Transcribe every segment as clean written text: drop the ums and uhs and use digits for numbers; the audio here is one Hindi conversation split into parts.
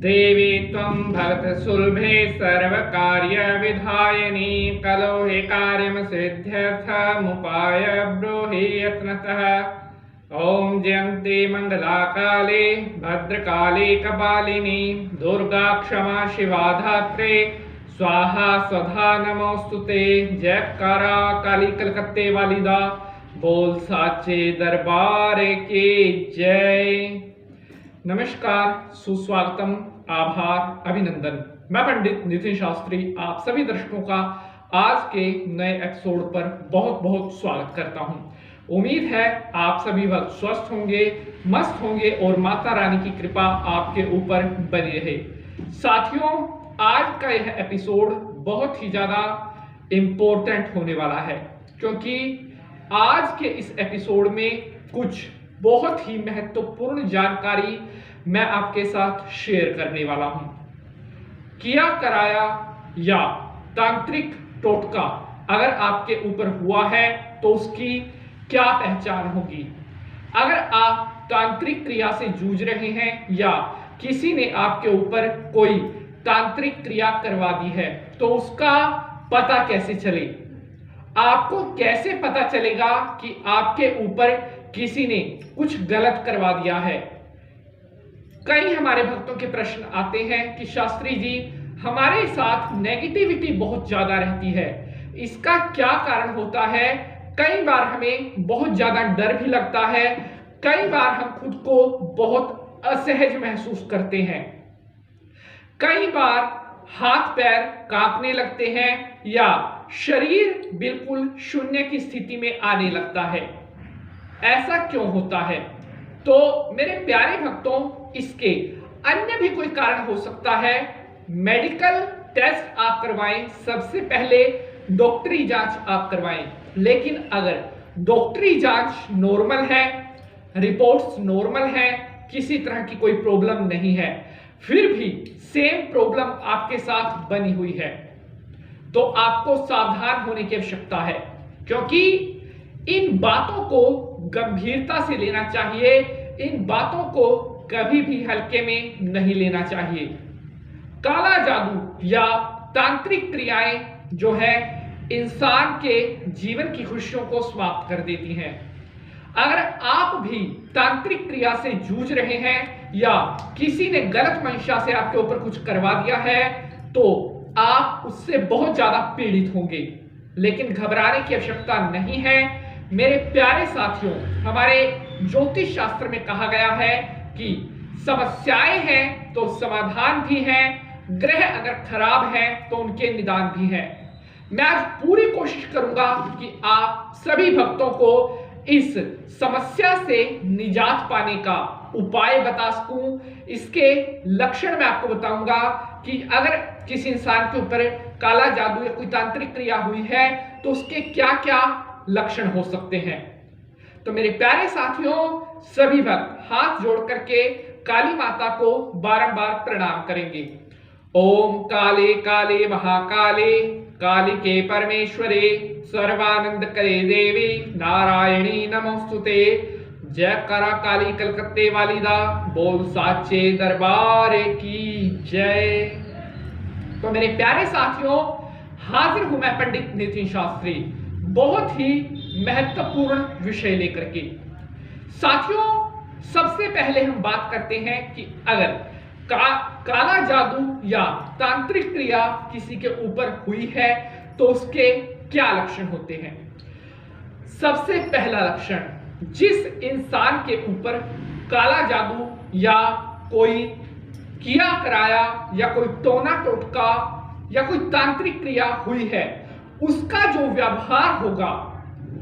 देवी त्वं भक्तसुलभे सर्वकार्यविधायिनी कलो हि कार्यमसिद्ध्यर्थमुपाय ब्रूहि यत्नतः। ॐ जयन्ती मङ्गलाकाले भद्रकाली कपालिनी दुर्गा क्षमा शिवा धात्रे स्वाहा स्वधा नमोस्तुते। जयकारा काली कलकत्ते वाली दा बोल साचे दरबार की जय। नमस्कार, सुस्वागतम, आभार, अभिनंदन। मैं पंडित नितिन शास्त्री आप सभी दर्शकों का आज के नए एपिसोड पर बहुत बहुत स्वागत करता हूं। उम्मीद है आप सभी वक्त स्वस्थ होंगे, मस्त होंगे और माता रानी की कृपा आपके ऊपर बनी रहे। साथियों, आज का यह एपिसोड बहुत ही ज्यादा इंपॉर्टेंट होने वाला है, क्योंकि आज के इस एपिसोड में कुछ बहुत ही महत्वपूर्ण जानकारी मैं आपके साथ शेयर करने वाला हूं। किया कराया या तांत्रिक टोटका अगर आपके ऊपर हुआ है तो उसकी क्या पहचान होगी। अगर आप तांत्रिक क्रिया से जूझ रहे हैं या किसी ने आपके ऊपर कोई तांत्रिक क्रिया करवा दी है तो उसका पता कैसे चले। आपको कैसे पता चलेगा कि आपके ऊपर किसी ने कुछ गलत करवा दिया है। कई हमारे भक्तों के प्रश्न आते हैं कि शास्त्री जी, हमारे साथ नेगेटिविटी बहुत ज्यादा रहती है, इसका क्या कारण होता है। कई बार हमें बहुत ज्यादा डर भी लगता है, कई बार हम खुद को बहुत असहज महसूस करते हैं, कई बार हाथ पैर कांपने लगते हैं या शरीर बिल्कुल शून्य की स्थिति में आने लगता है। ऐसा क्यों होता है? तो मेरे प्यारे भक्तों, इसके अन्य भी कोई कारण हो सकता है। मेडिकल टेस्ट आप करवाएं, सबसे पहले डॉक्टरी जांच आप करवाएं। लेकिन अगर डॉक्टरी जांच नॉर्मल है, रिपोर्ट्स नॉर्मल है, किसी तरह की कोई प्रॉब्लम नहीं है, फिर भी सेम प्रॉब्लम आपके साथ बनी हुई है, तो आपको सावधान होने की आवश्यकता है, क्योंकि इन बातों को गंभीरता से लेना चाहिए। इन बातों को कभी भी हल्के में नहीं लेना चाहिए। काला जादू या तांत्रिक क्रियाएं जो है इंसान के जीवन की खुशियों को समाप्त कर देती हैं। अगर आप भी तांत्रिक क्रिया से जूझ रहे हैं या किसी ने गलत मंशा से आपके ऊपर कुछ करवा दिया है तो आप उससे बहुत ज्यादा पीड़ित होंगे, लेकिन घबराने की आवश्यकता नहीं है। मेरे प्यारे साथियों, हमारे ज्योतिष शास्त्र में कहा गया है कि समस्याएं हैं तो समाधान भी हैं, ग्रह अगर खराब हैं तो उनके निदान भी हैं। मैं आज पूरी कोशिश करूंगा कि आप सभी भक्तों को इस समस्या से निजात पाने का उपाय बता सकूं। इसके लक्षण मैं आपको बताऊंगा कि अगर किसी इंसान के ऊपर काला जादू या कोई तांत्रिक क्रिया हुई है तो उसके क्या क्या लक्षण हो सकते हैं। तो मेरे प्यारे साथियों, सभी भक्त हाथ जोड़ करके काली माता को बारंबार प्रणाम करेंगे। ओम काले काले महाकाले कालिके परमेश्वरे सर्वानंद करे देवी नारायणी नमोस्तुते। जयकारा काली कलकत्ते वाली दा बोल साचे दरबार की जय। तो मेरे प्यारे साथियों, हाजिर हूं मैं पंडित नितिन शास्त्री बहुत ही महत्वपूर्ण विषय लेकर के। साथियों, सबसे पहले हम बात करते हैं कि अगर काला जादू या तांत्रिक क्रिया किसी के ऊपर हुई है तो उसके क्या लक्षण होते हैं। सबसे पहला लक्षण, जिस इंसान के ऊपर काला जादू या कोई किया कराया या कोई टोना टोटका या कोई तांत्रिक क्रिया हुई है, उसका जो व्यवहार होगा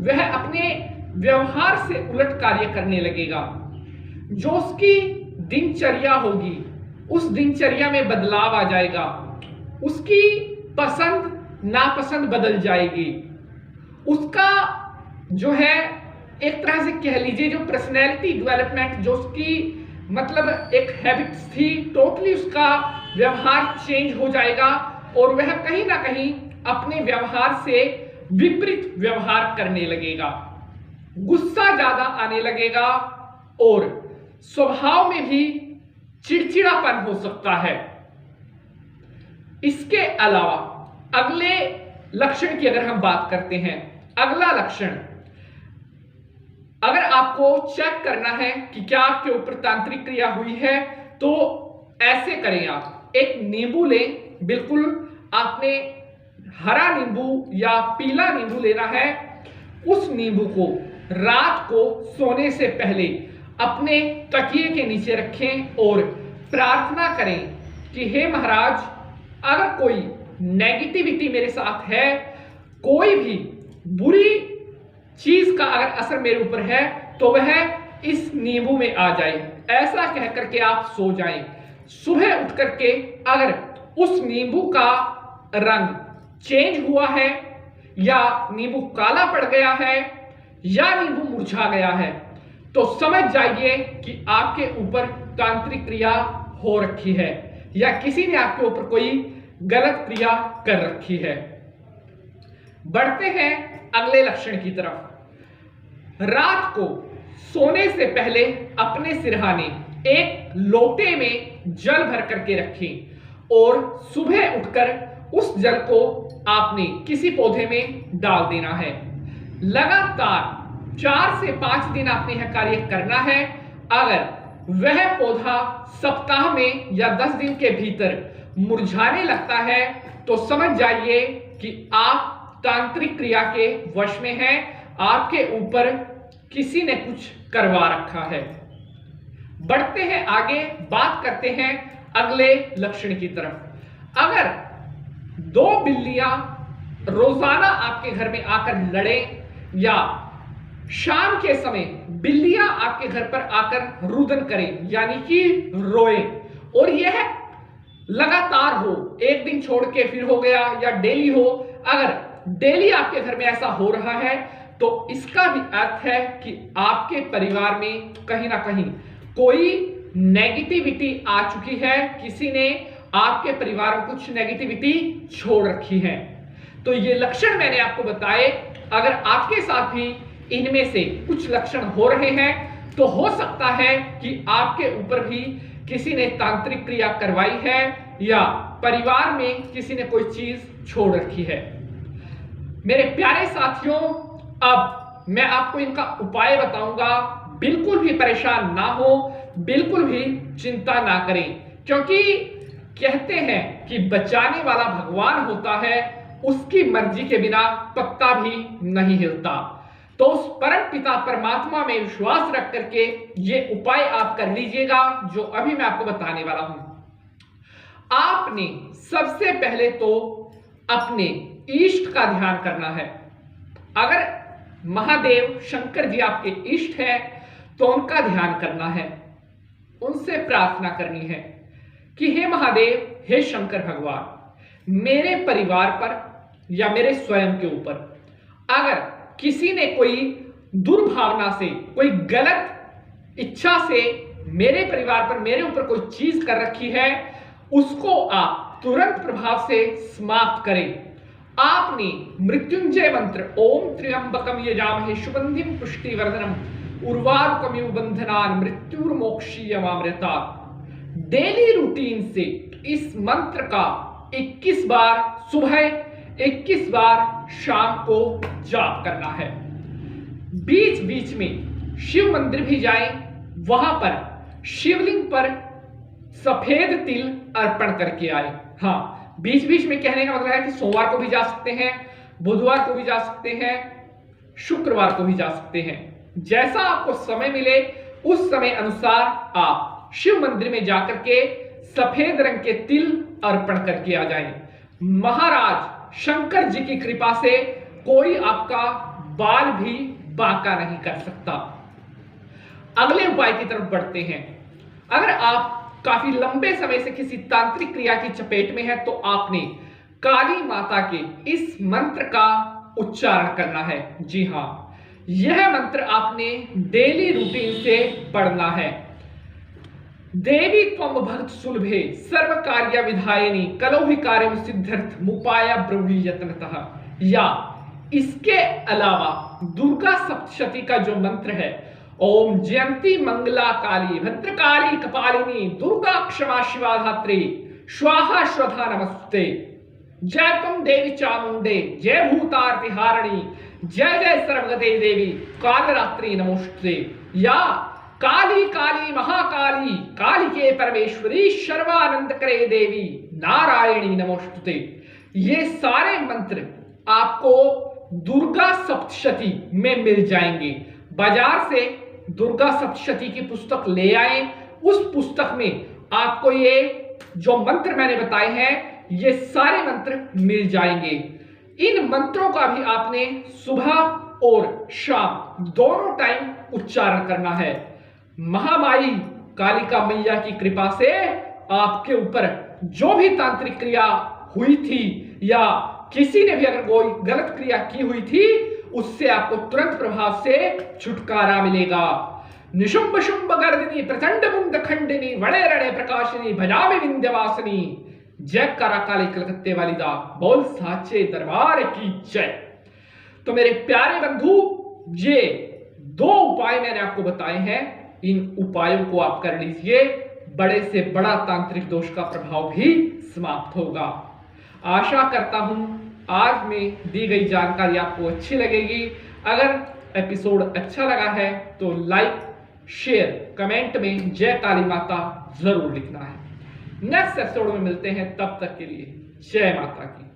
वह अपने व्यवहार से उलट कार्य करने लगेगा। जो उसकी दिनचर्या होगी उस दिनचर्या में बदलाव आ जाएगा, उसकी पसंद नापसंद बदल जाएगी, उसका जो है एक तरह से कह लीजिए जो पर्सनैलिटी डेवलपमेंट जो उसकी मतलब एक हैबिट्स थी, टोटली उसका व्यवहार चेंज हो जाएगा और वह कहीं ना कहीं अपने व्यवहार से विपरीत व्यवहार करने लगेगा, गुस्सा ज्यादा आने लगेगा और स्वभाव में भी चिड़चिड़ापन हो सकता है। इसके अलावा अगले लक्षण की अगर हम बात करते हैं, अगला लक्षण, अगर आपको चेक करना है कि क्या आपके ऊपर तांत्रिक क्रिया हुई है तो ऐसे करें, आप एक नींबू लें, बिल्कुल आपने हरा नींबू या पीला नींबू लेना है। उस नींबू को रात को सोने से पहले अपने तकिए के नीचे रखें और प्रार्थना करें कि हे महाराज, अगर कोई नेगेटिविटी मेरे साथ है, कोई भी बुरी चीज का अगर असर मेरे ऊपर है तो वह इस नींबू में आ जाए। ऐसा कह करके आप सो जाएं। सुबह उठ करके अगर उस नींबू का रंग चेंज हुआ है या नींबू काला पड़ गया है या नींबू मुरझा गया है तो समझ जाइए कि आपके ऊपर तांत्रिक क्रिया हो रखी है या किसी ने आपके ऊपर कोई गलत क्रिया कर रखी है। बढ़ते हैं अगले लक्षण की तरफ। रात को सोने से पहले अपने सिरहाने एक लोटे में जल भर करके रखें और सुबह उठकर उस जल को आपने किसी पौधे में डाल देना है। लगातार 4 से 5 दिन आपने यह कार्य करना है। अगर वह पौधा सप्ताह में या 10 दिन के भीतर मुरझाने लगता है तो समझ जाइए कि आप तांत्रिक क्रिया के वश में हैं, आपके ऊपर किसी ने कुछ करवा रखा है। बढ़ते हैं आगे, बात करते हैं अगले लक्षण की तरफ। अगर 2 बिल्लियां रोजाना आपके घर में आकर लड़ें या शाम के समय बिल्लियां आपके घर पर आकर रुदन करें यानी कि रोएं और यह लगातार हो, एक दिन छोड़ के फिर हो गया या डेली हो, अगर डेली आपके घर में ऐसा हो रहा है तो इसका भी अर्थ है कि आपके परिवार में कहीं ना कहीं कोई नेगेटिविटी आ चुकी है, किसी ने आपके परिवार में कुछ नेगेटिविटी छोड़ रखी है। तो ये लक्षण मैंने आपको बताए, अगर आपके साथ भी इनमें से कुछ लक्षण हो रहे हैं तो हो सकता है कि आपके ऊपर भी किसी ने तांत्रिक क्रिया करवाई है या परिवार में किसी ने कोई चीज छोड़ रखी है। मेरे प्यारे साथियों, अब मैं आपको इनका उपाय बताऊंगा। बिल्कुल भी परेशान ना हो, बिल्कुल भी चिंता ना करें, क्योंकि कहते हैं कि बचाने वाला भगवान होता है, उसकी मर्जी के बिना पत्ता भी नहीं हिलता। तो उस परम पिता परमात्मा में विश्वास रख करके ये उपाय आप कर लीजिएगा जो अभी मैं आपको बताने वाला हूं। आपने सबसे पहले तो अपने इष्ट का ध्यान करना है। अगर महादेव शंकर जी आपके इष्ट हैं तो उनका ध्यान करना है, उनसे प्रार्थना करनी है कि हे महादेव, हे शंकर भगवान, मेरे परिवार पर या मेरे स्वयं के ऊपर अगर किसी ने कोई दुर्भावना से, कोई गलत इच्छा से मेरे परिवार पर, मेरे ऊपर कोई चीज कर रखी है, उसको आप तुरंत प्रभाव से समाप्त करें। आपने मृत्युंजय मंत्र ओम त्र्यंबकम यजामहे सुगंधिम पुष्टिवर्धनम उर्वारुकमिव बंधनान् मृत्युर्मोक्षीयमामृतात् डेली रूटीन से इस मंत्र का 21 बार सुबह, 21 बार शाम को जाप करना है। बीच बीच में शिव मंदिर भी जाएं, वहां पर शिवलिंग पर सफेद तिल अर्पण करके आए। हाँ, बीच बीच में कहने का मतलब है कि सोमवार को भी जा सकते हैं, बुधवार को भी जा सकते हैं, शुक्रवार को भी जा सकते हैं। जैसा आपको समय मिले उस समय अनुसार आप शिव मंदिर में जाकर के सफेद रंग के तिल अर्पण करके आ जाएं। महाराज शंकर जी की कृपा से कोई आपका बाल भी बांका नहीं कर सकता। अगले उपाय की तरफ बढ़ते हैं। अगर आप काफी लंबे समय से किसी तांत्रिक क्रिया की चपेट में है तो आपने काली माता के इस मंत्र का उच्चारण करना है। जी हां, यह मंत्र आपने डेली रूटीन से पढ़ना है। देवी त्वं भक्त सुलभे सर्व कार्य विधायिनी कलो हि कार्यम सिद्ध्यर्थ मुपाया ब्रह्मी यत्नतः। या इसके अलावा दुर्गा सप्तशती का जो मंत्र है ओम जयंती मंगला काली भद्रकाली कपालिनी दुर्गा क्षमा शिवा धात्री स्वाहा स्वधा नमस्ते। जय तुम देवी चामुंडे जय भूतारति हारिणी जय जय सर्वगते देवी कालरात्रि नमोस्तुते। या काली काली महाकाली कालिके परमेश्वरी सर्वानंद करे देवी नारायणी नमोस्तुते। ये सारे मंत्र आपको दुर्गा सप्तशती में मिल जाएंगे। बाजार से दुर्गा सप्तशती की पुस्तक ले आए, उस पुस्तक में आपको ये जो मंत्र मैंने बताए हैं ये सारे मंत्र मिल जाएंगे। इन मंत्रों का भी आपने सुबह और शाम दोनों टाइम उच्चारण करना है। महामाई कालिका मैया की कृपा से आपके ऊपर जो भी तांत्रिक क्रिया हुई थी या किसी ने भी अगर कोई गलत क्रिया की हुई थी उससे आपको तुरंत प्रभाव से छुटकारा मिलेगा। निशुंभ शुंभ गर्दिनी प्रचंड मुंड खंडिनी वड़े रणे प्रकाशिनी भजामि विंध्यवासिनी। जय करा काली कलकत्ते वाली दा बोल साचे दरबार की जय। तो मेरे प्यारे बंधु, ये 2 उपाय मैंने आपको बताए हैं, इन उपायों को आप कर लीजिए, बड़े से बड़ा तांत्रिक दोष का प्रभाव भी समाप्त होगा। आशा करता हूं आज में दी गई जानकारी आपको अच्छी लगेगी। अगर एपिसोड अच्छा लगा है तो लाइक शेयर कमेंट में जय काली माता जरूर लिखना है। नेक्स्ट एपिसोड में मिलते हैं, तब तक के लिए जय माता की।